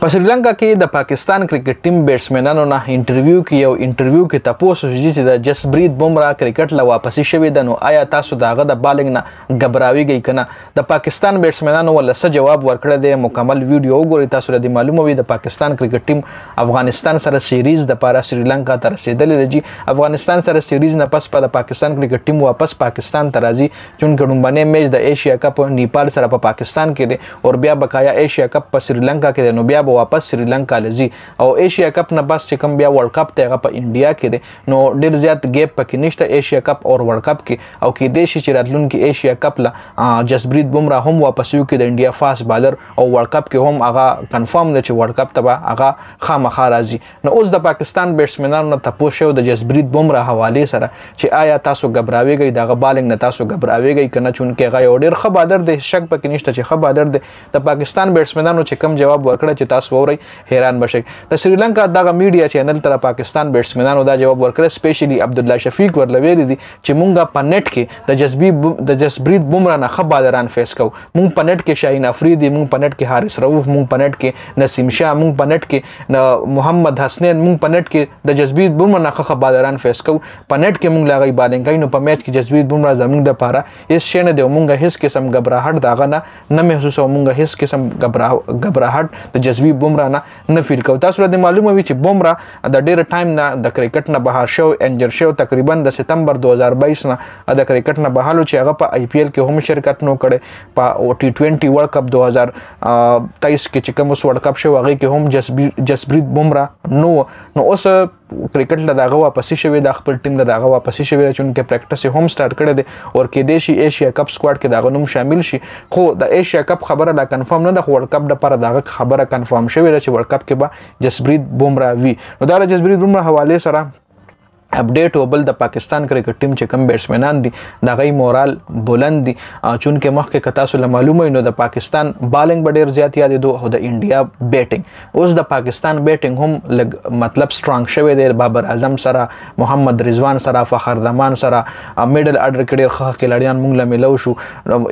په سریلانکا کې د پاکستان کرکټ ټیم بیټسمنانو نه انټرویو کې تاسو چې د جسپریت بمراه کرکټ لا واپسی شوی د نو آیا تاسو داغه د بالینګ نه غبراویږئ کنه د پاکستان بیټسمنانو ول څه جواب ورکړه د مکمل ویډیو وګورئ تاسو د معلومه وي د پاکستان کرکټ ټیم افغانستان سره سیریز د پاره سریلانکا ته رسیدلې دی افغانستان سره سیریز نه پس په پاکستان کرکټ ټیم واپس پاکستان ته راځي چون ګډومبنه میچ د ایشیا کپ نیپال سره په پاکستان کې دی او بیا بقایا ایشیا کپ په سریلانکا کې نو بیا واپس سریلانکا لزی او ایشیا کپ نه بس چې کوم بیا ورلد کپ ته په انډیا کې دی نو ډیر زیات ګیپ پکې نشته ایشیا کپ او ورلد کپ کې او کې د شي چې راتلونکي ایشیا کپ لا جسپریت بمراه هم واپس یو کې د انډیا فاست بالر او ورلد کپ کې هم هغه کنفرم دی چې ورلد کپ ته هغه خامخا راځي نو اوس د پاکستان بیټسمنانو نه تاسو شو د جسپریت بمراه حواله سره چې آیا تاسو غبراویږئ دغه بالینګ نه تاسو غبراویږئ کنه چون کې هغه ډیر ښه بالر دی شک پکې نشته چې ښه بالر دی د پاکستان بیټسمنانو چې کم جواب ورکړه چې تاسو وورئ حیران بشئ د سریلانکا دغه میډیا چینل تر پاکستان بیټسمنانو دا جواب ورکړه سپیشلی عبد الله شفیق ورلویری دي چې مونږه په نت کې د جسپریت بمراه نه خه بالران فیس کو مونږ په نت کې شاهین افریدي مونږ په نت کې حارث رؤوف مونږ په نت کې نسیم شاه مونږ په نت کې محمد حسنین مونږ په نت کې د جسپریت بمراه نه خه بالران فیس کو په نت کې مونږ لاغي بالینګ کینو په میچ کې جسپریت بمراه زمونږ د پاره هیڅ شي نه دی مونږه هیڅ قسم غبراهټ داغه نه محسوسو مونږه هیڅ قسم غبراهټ د جسپریت بمراه نه فیل کو تاسو د معلومه وي چې بمراه د ډیر ټایم نه د کرکټ نه بهر شو انجر شو تقریبا د سپتمبر 2022 نه د کرکټ نه بهالو چې هغه په آی پی ایل کې هم شرکت نو کړي په T20 ورلد کپ 2023 کې چې کوم ورلد کپ شو هغه کې هم جسپریت بمراه نو اوس کرکټ له داغه واپسی شوی د خپل ټیم له داغه واپسی شوی چې انکه پریکټس هم سٹارټ کړی دی او کې دیشي ایشیا کپ سکواډ کې داغه نوم شامل شي خو د ایشیا کپ خبره لا کنفرم نه ده ورلد کپ د پر داغه خبره کنفرم شوی چې ورلد کپ کې به جسپریت بمراه وی نو دا جسپریت بمراه حواله سره اپډیټ وبل د پاکستان کرکټ ټیم چې کم بیټسمنان دي دا غي مورال بلند دي چونکه مخکې کتا سره معلومه نو د پاکستان بالینګ ډیر زیات یاد دي او د انډیا بیټینګ اوس د پاکستان بیټینګ هم مطلب سترونګ شوی دی بابر اعظم سره محمد رضوان سره فخر زمان سره میډل اډر کې ډیر ښه کلاډیان مونږ له ملو شو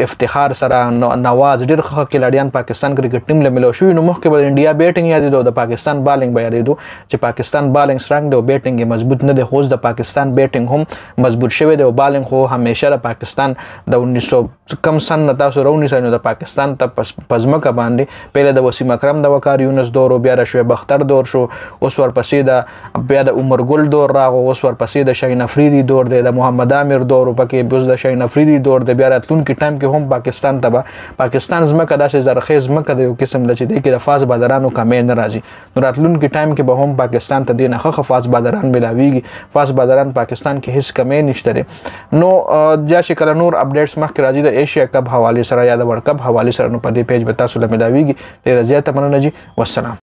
افتخار سره نواز ډیر ښه کلاډیان پاکستان کرکټ ټیم له ملو شو نو مخکې د انډیا بیټینګ یاد دي د پاکستان بالینګ به یاد دي چې پاکستان بالینګ سترونګ دی او بیټینګ مضبوط نه دی خو د پاکستان بیټینګ هم مضبوط شوی دی او بالینګ خو همیشه د پاکستان د 1900 کم سن نه تاسو راونی سره د پاکستان ته پزمکه باندې پهله د وسیم اکرم د وقار یونس دور او بیا د شعیب اختر دور شو اوس ورپسې د بیا د عمر ګل دور راغو اوس ورپسې د شاهین افریدي دور دی د محمد عامر دور پکې بوز د شاهین افریدي دور دی بیا راتلونکي ټایم کې هم پاکستان ته پاکستان زمکه داسې زرخیز زمکه د یو قسم د چې د فاز بادرانو کمې نه راځي نو راتلونکي ټایم کې به هم پاکستان ته د نه فاز بادران ملاويږي فاز بادران پاکستان کې هیڅ کمی نشته نو جا شکل نور اپډیټس مخکې راځي د ایشیا کپ حواله سره یا د ورلد کپ حواله سره نو په دې پیج به تاسو له ملاويږي ډیر زیاته مننه جی والسلام